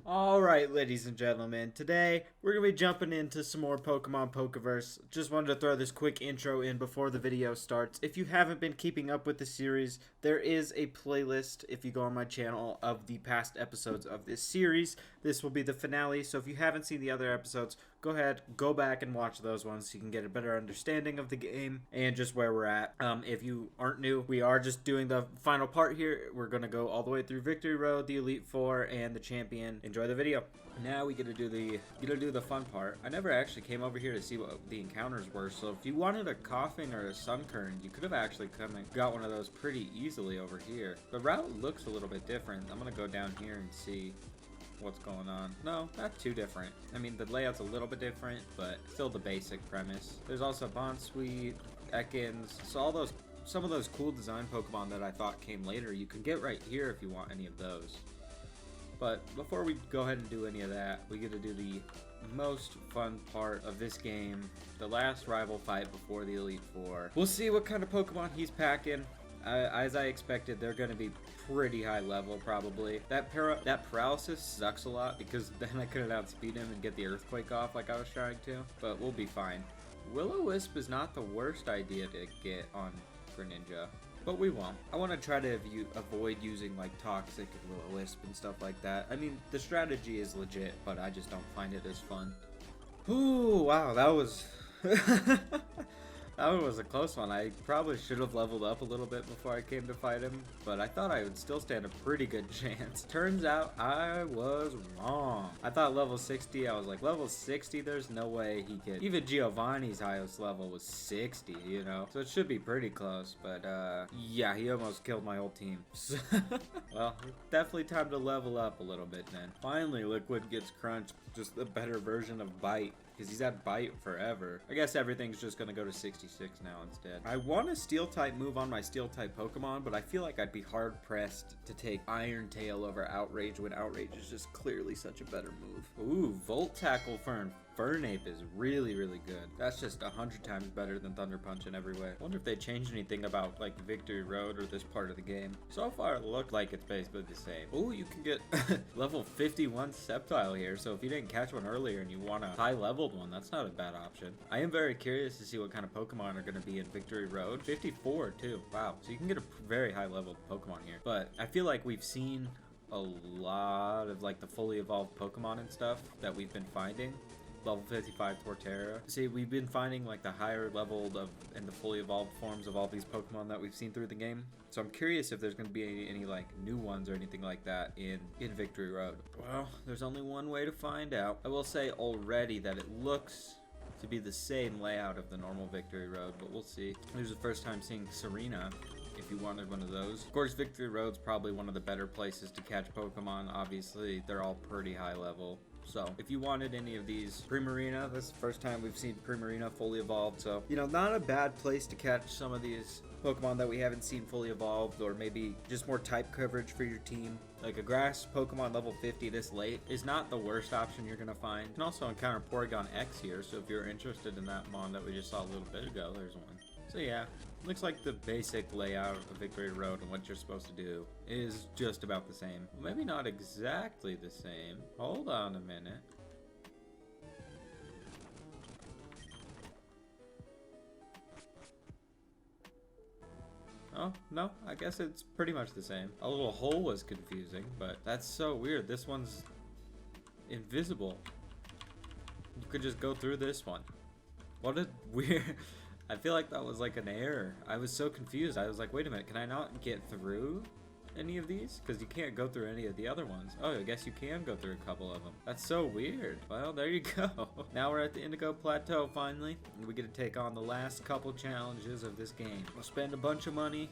Alright, ladies and gentlemen, today we're going to be jumping into some more Pokemon Pokeverse. Just wanted to throw this quick intro in before the video starts. If you haven't been keeping up with the series, there is a playlist, if you go on my channel, of the past episodes of this series. This will be the finale, so if you haven't seen the other episodes, go ahead, go back and watch those ones so you can get a better understanding of the game and just where we're at. If you aren't new, we are just doing the final part here. We're going to go all the way through Victory Road, the Elite Four, and the Champion. Enjoy the video. Now we get to do the fun part. I never actually came over here to see what the encounters were, so if you wanted a Coughing or a Sunkern, you could have actually come and got one of those pretty easily over here. The route looks a little bit different. I'm going to go down here and see what's going on. No, not too different. I mean, the layout's a little bit different, but still the basic premise. There's also Bonsweet, Ekans, so some of those cool design Pokemon that I thought came later, you can get right here if you want any of those. But before we go ahead and do any of that, we get to do the most fun part of this game, the last rival fight before the Elite Four. We'll see what kind of Pokemon he's packing. As I expected, they're going to be pretty high level, probably. That paralysis sucks a lot, because then I couldn't outspeed him and get the Earthquake off like I was trying to, but we'll be fine. Will-O-Wisp is not the worst idea to get on Greninja, but we won't. I want to try to avoid using like Toxic and Will-O-Wisp and stuff like that. I mean, the strategy is legit, but I just don't find it as fun. Ooh, wow, that was... That was a close one. I probably should have leveled up a little bit before I came to fight him, but I thought I would still stand a pretty good chance. Turns out I was wrong. I thought level 60, I was like, level 60, there's no way he could. Even Giovanni's highest level was 60, you know? So it should be pretty close, but yeah, he almost killed my whole team. Well, definitely time to level up a little bit then. Finally, Liquid gets crunched, just a better version of Bite, because he's had Bite forever. I guess everything's just gonna go to 66 now instead. I want a Steel-type move on my Steel-type Pokemon, but I feel like I'd be hard-pressed to take Iron Tail over Outrage when Outrage is just clearly such a better move. Ooh, Volt Tackle Fern. Fernape is really, really good. That's just 100 times better than Thunder Punch in every way. I wonder if they changed anything about like Victory Road or this part of the game. So far it looked like it's basically the same. Ooh, you can get level 51 Sceptile here, so if you didn't catch one earlier and you want a high leveled one, that's not a bad option. I am very curious to see what kind of Pokemon are going to be in Victory Road. 54 too, wow. So you can get a very high leveled Pokemon here. But I feel like we've seen a lot of like the fully evolved Pokemon and stuff that we've been finding. Level 55 Torterra. See, we've been finding like the higher leveled and the fully evolved forms of all these Pokemon that we've seen through the game. So I'm curious if there's going to be any like new ones or anything like that in Victory Road. Well, there's only one way to find out. I will say already that it looks to be the same layout of the normal Victory Road, but we'll see. This is the first time seeing Serena, if you wanted one of those. Of course, Victory Road's probably one of the better places to catch Pokemon. Obviously, they're all pretty high level. So, if you wanted any of these, Primarina, this is the first time we've seen Primarina fully evolved, so, you know, not a bad place to catch some of these Pokemon that we haven't seen fully evolved, or maybe just more type coverage for your team. Like a grass Pokemon level 50 this late is not the worst option you're going to find. You can also encounter Porygon X here, so if you're interested in that mon that we just saw a little bit ago, there's one. So yeah, looks like the basic layout of Victory Road and what you're supposed to do is just about the same. Well, maybe not exactly the same. Hold on a minute. Oh, no, I guess it's pretty much the same. A little hole was confusing, but that's so weird. This one's invisible. You could just go through this one. What a weird... I feel like that was like an error. I was so confused. I was like, wait a minute, can I not get through any of these? Because you can't go through any of the other ones. Oh, I guess you can go through a couple of them. That's so weird. Well, there you go. Now we're at the Indigo Plateau finally. And we get to take on the last couple challenges of this game. We'll spend a bunch of money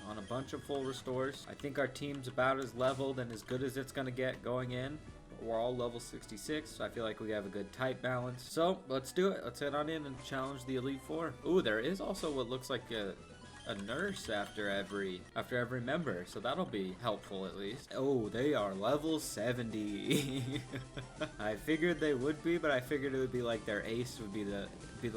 on a bunch of full restores. I think our team's about as leveled and as good as it's going to get going in. We're all level 66, so I feel like we have a good type balance. So, let's do it. Let's head on in and challenge the Elite Four. Ooh, there is also what looks like a nurse after every member, so that'll be helpful at least. Oh, they are level 70. I figured they would be, but I figured it would be like their ace would be the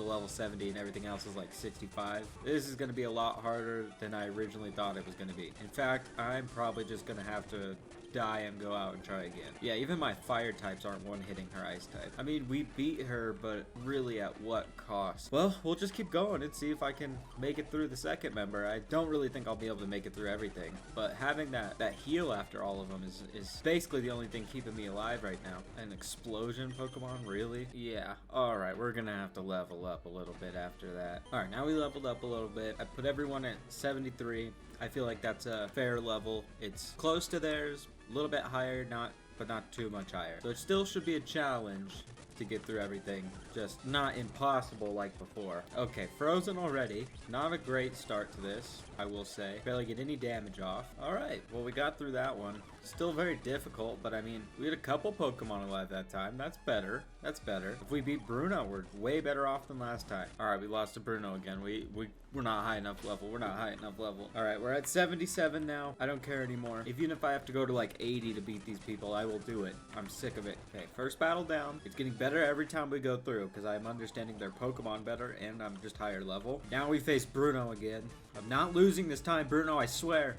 level 70 and everything else is like 65. This is going to be a lot harder than I originally thought it was going to be. In fact, I'm probably just going to have to die and go out and try again. Yeah, even my fire types aren't one-hitting her ice type. I mean, we beat her, but really at what cost? Well, we'll just keep going and see if I can make it through the second member. I don't really think I'll be able to make it through everything, but having that heal after all of them is basically the only thing keeping me alive right now. An explosion Pokemon, really? Yeah. Alright, we're gonna have to level up a little bit after that. Alright, now we leveled up a little bit. I put everyone at 73. I feel like that's a fair level. It's close to theirs, a little bit higher, but not too much higher. So it still should be a challenge to get through everything, just not impossible like before. Okay, frozen already. Not a great start to this, I will say. Barely get any damage off. Alright, well, we got through that one. Still very difficult, but I mean, we had a couple Pokemon alive that time. That's better. That's better. If we beat Bruno, we're way better off than last time. Alright, we lost to Bruno again. We're not high enough level. We're not high enough level. Alright, we're at 77 now. I don't care anymore. Even if I have to go to like 80 to beat these people, I will do it. I'm sick of it. Okay, first battle down. It's getting better every time we go through because I'm understanding their Pokemon better and I'm just higher level. Now we face Bruno again. I'm not losing this time, Bruno, I swear.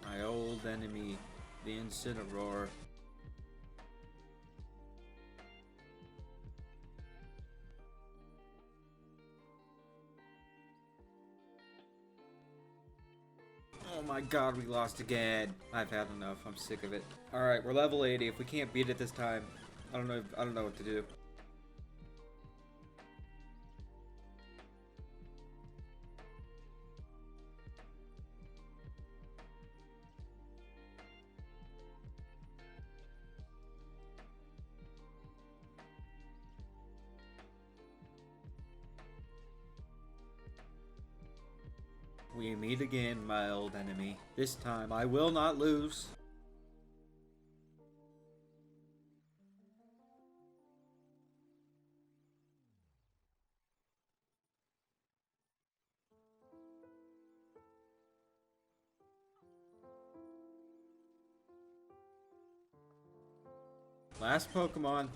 My old enemy, the Incineroar. Oh my god, we lost again. I've had enough. I'm sick of it. Alright, we're level 80. If we can't beat it this time, I don't know what to do. We meet again, my old enemy. This time, I will not lose. Last Pokemon.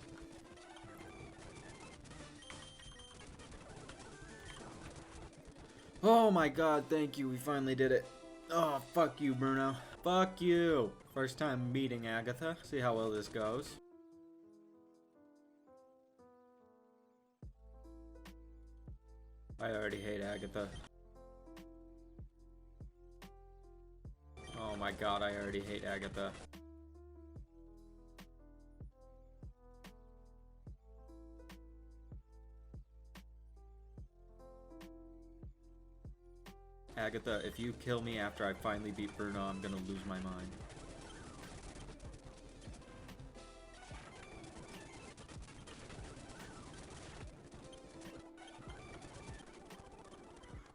Oh my god, thank you. We finally did it. Oh, fuck you, Bruno. Fuck you. First time meeting Agatha. See how well this goes. I already hate Agatha. Oh my god, I already hate Agatha. Agatha, if you kill me after I finally beat Bruno, I'm gonna lose my mind.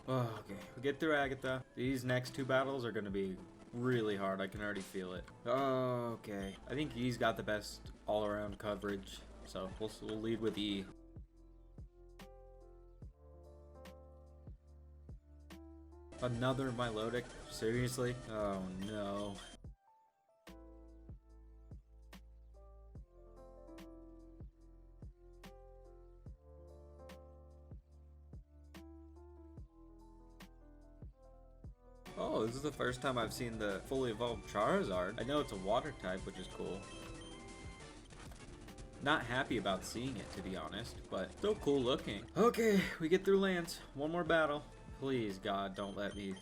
Oh, okay, we get through Agatha. These next two battles are gonna be really hard. I can already feel it. Oh, okay. I think E's got the best all-around coverage, so we'll lead with E. Another Milotic? Seriously? Oh no. Oh, this is the first time I've seen the fully evolved Charizard. I know it's a water type, which is cool. Not happy about seeing it, to be honest, but still cool looking. Okay, we get through Lance. One more battle. Please, God, don't let me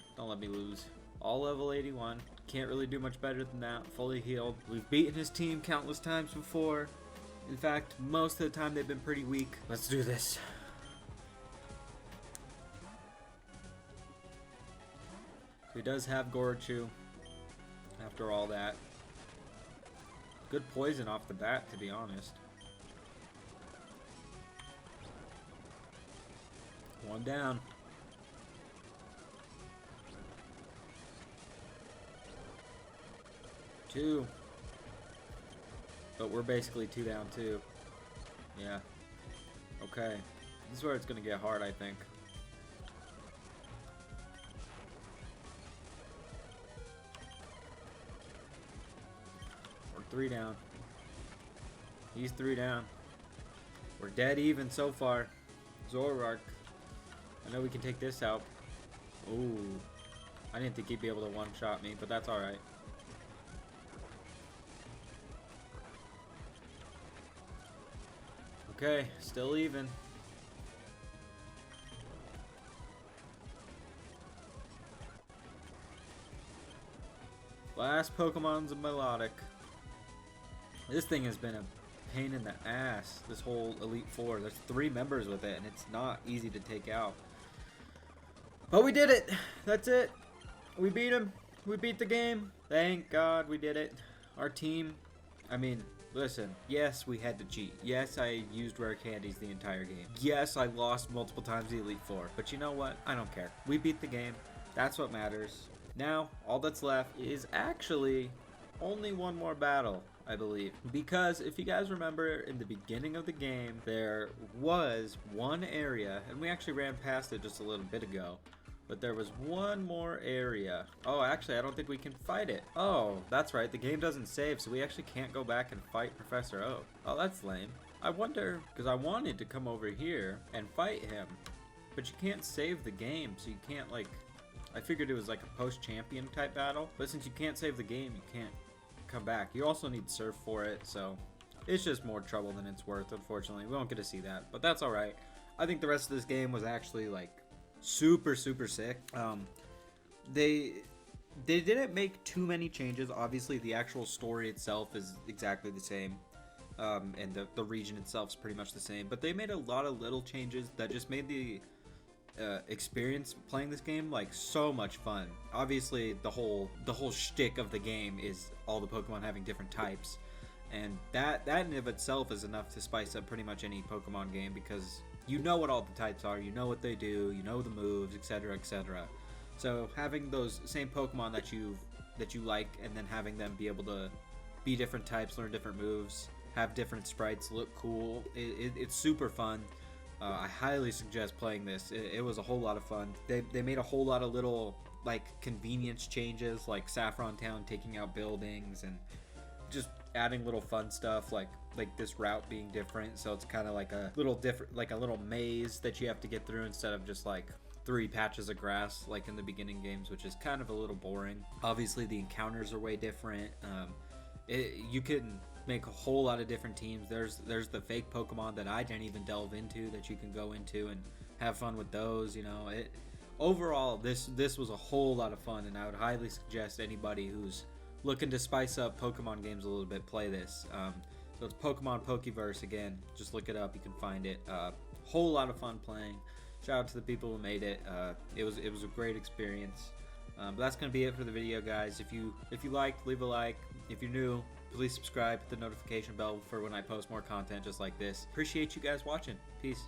lose. All level 81. Can't really do much better than that. Fully healed. We've beaten his team countless times before. In fact, most of the time they've been pretty weak. Let's do this. He does have Gorachu. After all that. Good poison off the bat, to be honest. One down. Two. But we're basically two down too. Yeah. Okay. This is where it's gonna get hard, I think. We're three down. He's 3 down. We're dead even so far. Zoroark. I know we can take this out. Ooh. I didn't think he'd be able to one-shot me, but that's alright. Okay, still even. Last Pokemon's a Melodic. This thing has been a pain in the ass, this whole Elite Four. There's 3 members with it, and it's not easy to take out. But we did it! That's it! We beat him! We beat the game! Thank God we did it. Our team, I mean, listen, yes, we had to cheat. Yes, I used rare candies the entire game. Yes, I lost multiple times the Elite Four. But you know what? I don't care. We beat the game. That's what matters. Now, all that's left is actually only one more battle, I believe. Because if you guys remember in the beginning of the game, there was one area, and we actually ran past it just a little bit ago, but there was one more area. Oh, actually, I don't think we can fight it. Oh, that's right, the game doesn't save, so we actually can't go back and fight Professor Oak. Oh, that's lame. I wonder, because I wanted to come over here and fight him, but you can't save the game, so you can't, like, I figured it was like a post-champion type battle, but since you can't save the game, you can't come back. You also need surf for it, so it's just more trouble than it's worth, unfortunately. We won't get to see that, but that's alright. I think the rest of this game was actually like super sick. They didn't make too many changes. Obviously the actual story itself is exactly the same, and the region itself is pretty much the same, but they made a lot of little changes that just made the experience playing this game like so much fun. Obviously the whole shtick of the game is all the Pokemon having different types, and that in of itself is enough to spice up pretty much any Pokemon game, because you know what all the types are, you know what they do, you know the moves, etc, etc. So having those same Pokemon that you like, and then having them be able to be different types, learn different moves, have different sprites, look cool, it's super fun. I highly suggest playing this. It was a whole lot of fun. They made a whole lot of little like convenience changes, like Saffron Town taking out buildings and just adding little fun stuff, like this route being different, so it's kind of like a little different, like a little maze that you have to get through instead of just like 3 patches of grass like in the beginning games, which is kind of a little boring. Obviously the encounters are way different. You can make a whole lot of different teams. There's the fake Pokemon that I didn't even delve into that you can go into and have fun with those. You know, overall this was a whole lot of fun, and I would highly suggest anybody who's looking to spice up Pokemon games a little bit play this. So it's Pokemon Pokeverse again. Just look it up, you can find it. Whole lot of fun playing. Shout out to the people who made it. It was a great experience. But that's gonna be it for the video, guys. If you liked, leave a like. If you're new, please subscribe, hit the notification bell for when I post more content just like this. Appreciate you guys watching. Peace.